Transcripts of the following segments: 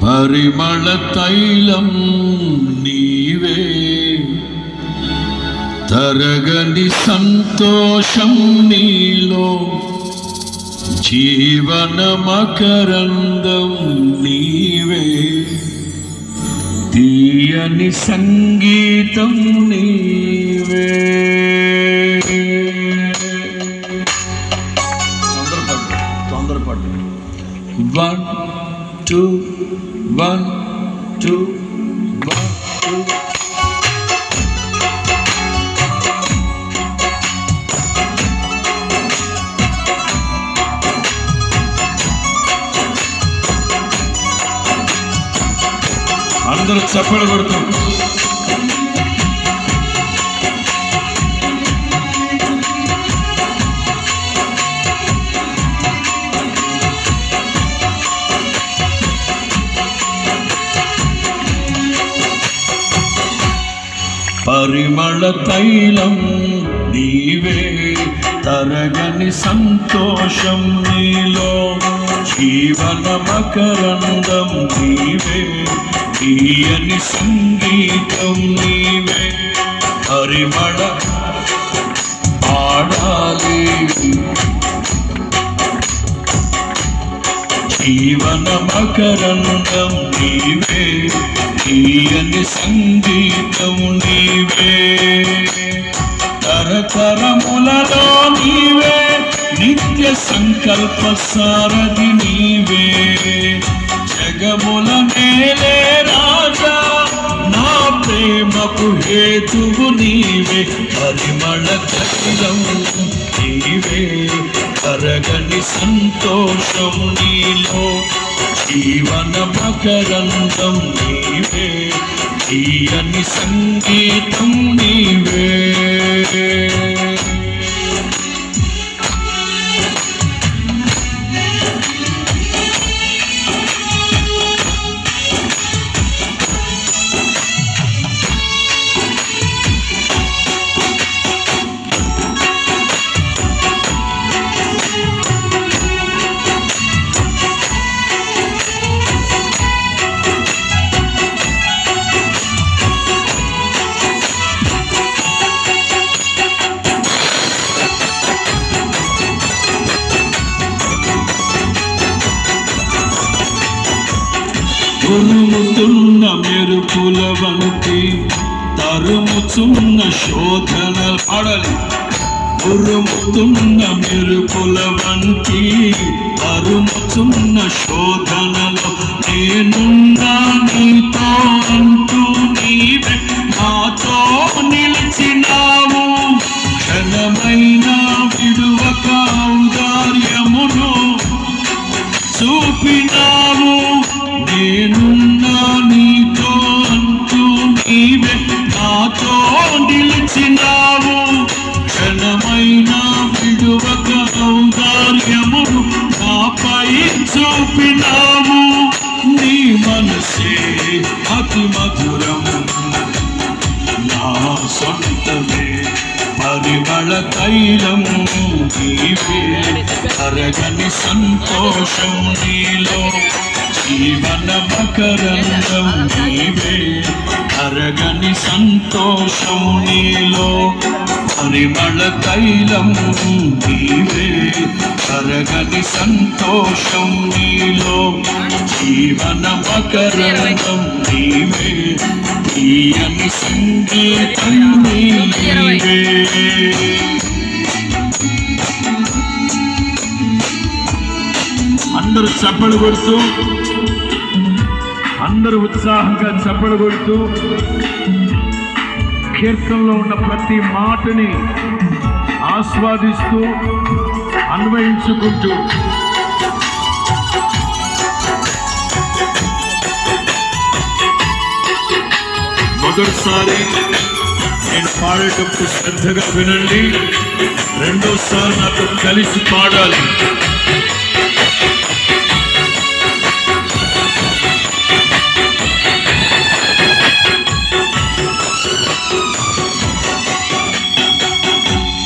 పరిమళ తైలం నీవే, తరగని సంతోషం నీలో, జీవన మకరందం నీవే, తీయని సంగీతం నీవే. తొందరపడ్డు 1 2 1 2 1 2. అందరూ చప్పట్లు కొడతాం. పరిమళ తైలం నీవే, తరగని సంతోషం నీలో, జీవన మకరందం నీవే, తీయని సంగీతం నీవే. పరిమళ పాడాలి, జీవన మకరందం నీవే, తీయని సంగీతం నీవే. తరతరములలో నీవే, నిత్య సంకల్ప సారథి నీవే, జగముల నేలే రాజా, నా ప్రేమకు హేతువు నీవే. పరిమళ తైలం నీవే, తరగని సంతోషం నీలో, జీవన మకరందం నీవే, తీయని సంగీతం నీవే. ఉరుముతున్న మెరుపుల వంటి, తరుముచున్న శోధనలు పాడాలి. ఉరుముతున్న మెరుపుల వంటి, తరుముచున్న శోధనలు, నేనున్నా నీతో అంటూ నీవే నాతో నిలిచినావు. క్షణమైనా విడువక ఔదార్యమును చూపినావు. నేనున్నా నీతో అంటూ నీవే నాతో నిలిచినావు. క్షణమైనా విడువక ఔదార్యమును నాపై చూపినావు. నీ మనసే అతి మధురం, నా సొంతమే. పరిమళ తైలం నీవే, తరగని సంతోషం నీలో, జీవన మకరందం నీవే, తరగని సంతోషం నీలో. పరిమళ తైలం నీవే, తరగని సంతోషం నీలో, జీవన మకరందం నీవే, తీయని సంగీతం నీవే. అందరూ చప్పట్లు కొడుతూ, అందరూ ఉత్సాహంగా చప్పట్లు కొడుతూ, కీర్తనలో ఉన్న ప్రతి మాటని ఆస్వాదిస్తూ అన్వయించుకుంటూ మొదటిసారి నేను పాడేటప్పుడు శ్రద్ధగా వినండి. రెండోసారి నాతో కలిసి పాడాలి.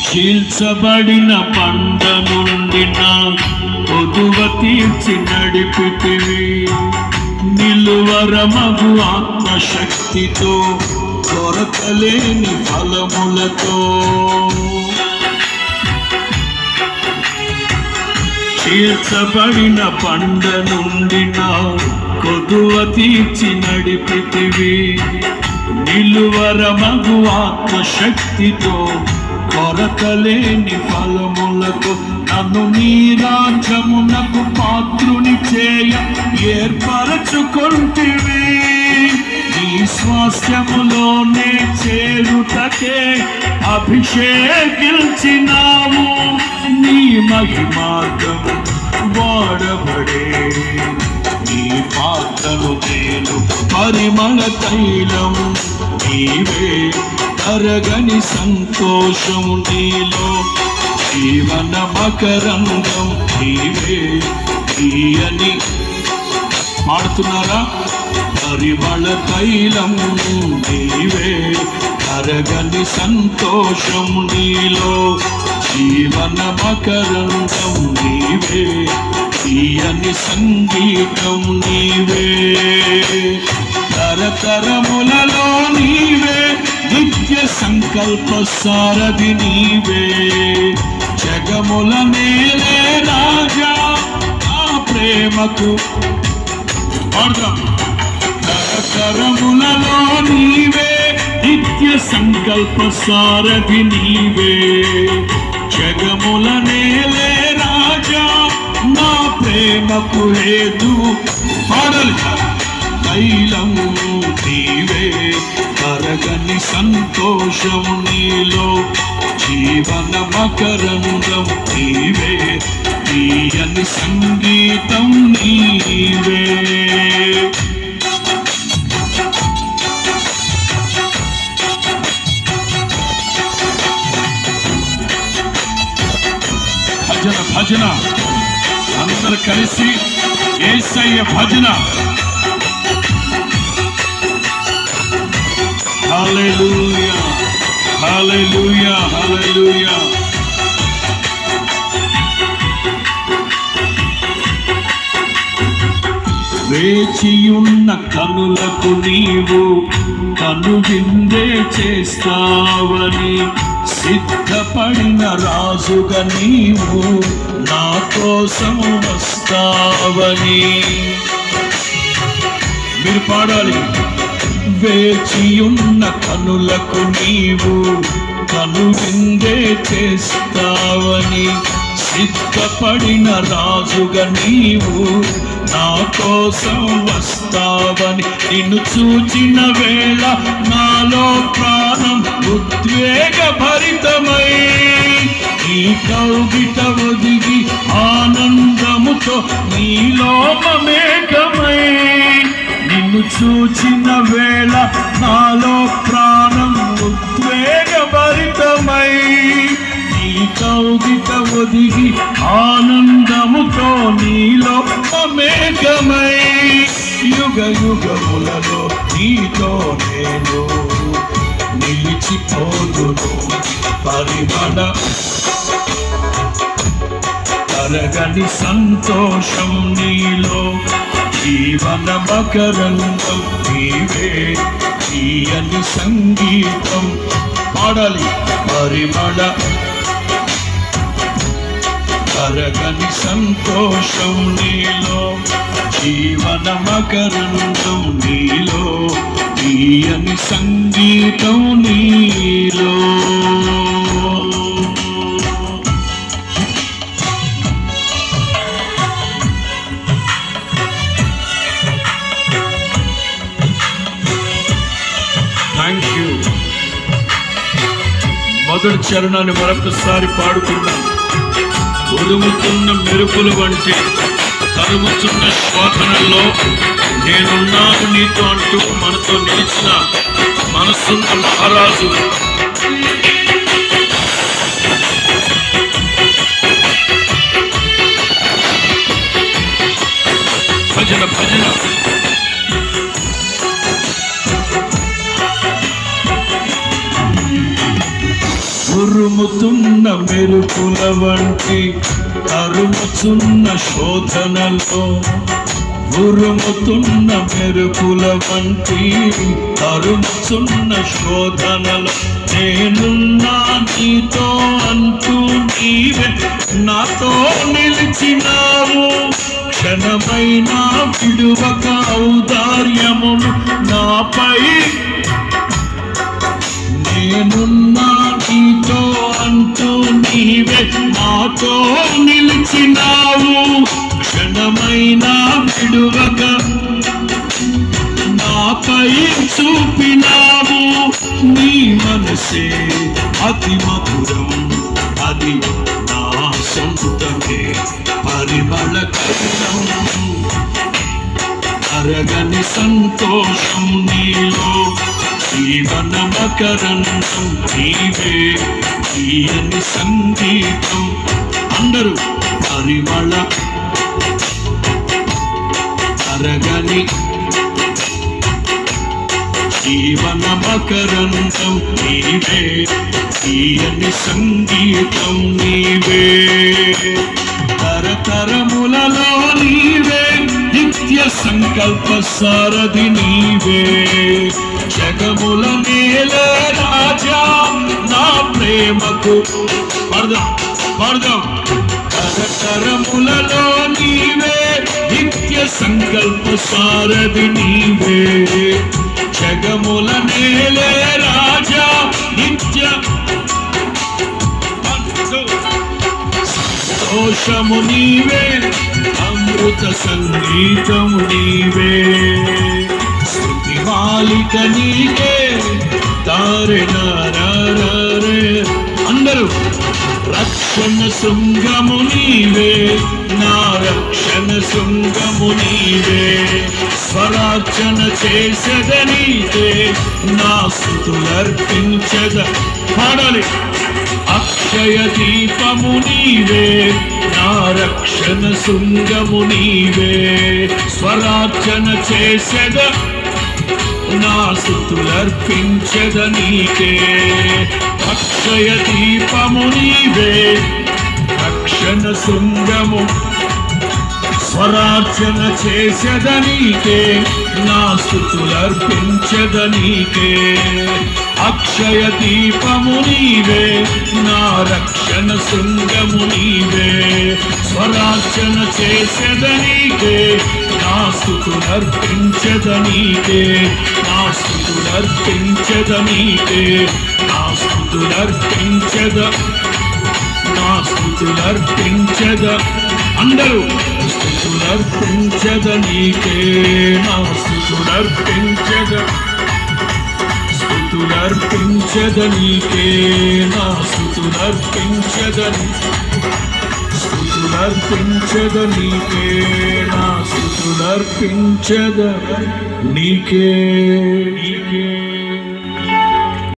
చీల్చబడిన పండ నుండి నా కొదువ తీర్చి నడిపితివి. నిలువరమగు ఆత్మశక్తితో కొరతలేని ఫలములతో చేర్చబడిన పండ నుండి నా కొదువ తీర్చి నడిపితివి. నిలువరమగు ఆత్మశక్తితో కొరతలేని ఫలములతో నన్ను నీ రాజ్యమునకు పాత్రుని చేయ ఏర్పరచుకొంటివి. నీ స్వాస్థ్యములోనే చేరుటకే అభిషేకించినావు. నీ మహిమార్థం వాడబడే నీ పాత్రను నేను పరిమళ తైలం నీవే. తరగని సంతోషము నీలో జీవన మకరంగం నీవే. తీయని పాడుతున్నారా? పరిమళ తైలం నీవే. తరగని సంతోషం నీలో జీవన మకరంగం నీవే. తీయని సంగీతం నీవే. తరతరములలో నీవే నిత్య సంకల్ప సారథి నీవే. జగముల నేలే రాజా నా ప్రేమకు తరతరములలో నీవే నిత్య సంకల్ప సారథి నీవే. జగముల నేలే రాజా నా ప్రేమకు హేతు పాడలి తైలం నీవే. కరగని సంతోషం నీలో జీవన మకరంగం నీవే. తీయని సంగీతం నీవే. భజన భజన అందరూ కలిసి యేసయ్య భజన. హల్లెలూయా హల్లెలూయా హల్లెలూయా. వేచియున్న కనులకు నీవు కనువిందే చేస్తావని సిద్ధపడిన రాజుగా నీవు నా కోసం వస్తావని. మీరు పాడాలి. వేచియున్న కనులకు నీవు కనువిందే చేస్తావని సిద్ధపడిన రాజుగా నీవు నా కోసం వస్తావని. నిన్ను చూచిన వేళ నాలో ప్రాణం ఉద్వేగ భరితమై నీ కౌగిట ఒదిగి ఆనందముతో నీలో మమేకమై. నిన్ను చూచిన వేళ నాలో ప్రాణం ఉద్వేగ భరితమై నీ కౌగిట ఒదిగి ఆనందముతో నీలో మమేకమై. యుగ యుగములలో నీతో నేను నిలిచిపోదును. పరిమళ తరగని సంతోషం నీలో జీవన మకరంగం నీవే. తీయని సంగీతం పాడాలి. పరిమళ తరగని సంతోషం నీలో జీవన మకరంగం నీలో. తీయని సంగీతం నీలో. Thank you. మొదటి చరణాన్ని మరొకసారి పాడుకున్నాం. ఉరుముతున్న మెరుపుల వంటి తరుముతున్న శోధనల్లో నేనున్నాను నీతో అంటూ మనతో నిలిచిన మనసున్న మహారాజు. భజన భజన. ఉరుముతున్న మెరుపుల వంటి తరుముతున్న శోధనలో ఉరుముతున్న మెరుపుల వంటి తరుముతున్న శోధనలు నేనున్నా నీతో అంటూ నీవే నాతో నిలిచినావు. క్షణమైనా విడువక ఔదార్యమును నాపై నేనున్నా నీతో అంటూ నీవే నాతో నిలిచినావు. క్షణమైనా విడువక నాపై చూపినావు. నీ మనసే అతి మధురం, అది నా సొంతమే పరిమళకరం. అరగని సంతోషం నీలో, జీవన మకరందం నీవే, తీయని సంగీతం. అందరూ పరిమళ అరగని జీవన మకరందం నీవే, తీయని సంగీతం నీవే. తరతరములలో నీవే, నిత్య సంకల్ప సారథి నీవే. జగముల నేల రాజా నా ప్రేమకు పర్దం తరతరములలో నీవే, నిత్య సంకల్ప సారథి నీవే. జగముల నేల రాజా నిత్య సంతోషము నీవే, అమృత సంగీతము నీవే. స్తుతి మాలిక నీకే తారెనారే. అందరూ రక్షణ శృంగము నీవే, నా రక్షణ శృంగము నీవే. స్వరార్చన చేసెద నీకే, నా స్తుతులర్పించద. పాడాలి. అక్షయ దీపము నీవే, నా రక్షణ శృంగము నీవే. స్వరార్చన చేసెద, నా స్తుతులర్పించద నీకే. అక్షయ దీపము నీవే, రక్షణ శృంగము. స్వరార్చన చేసెద నీకే, నా స్తుతులర్పించద నీకే. అక్షయ దీపము నీవే, నా రక్షణ శృంగము నీవే. స్వరార్చన చేసెద నీకే, నా స్తుతులర్పించద నీకే. నా స్తుతులర్పించద నీకే, నా స్తుతులర్పించద, నా స్తుతులర్పించద. అందరూ స్తుతులర్పించద నీకే, నా స్తుతులర్పించద. స్తుతులర్పించద నీకే, నా స్తుతులర్పించద. స్తుతులర్పించద నీకే, నా స్తుతులర్పించద నీకే.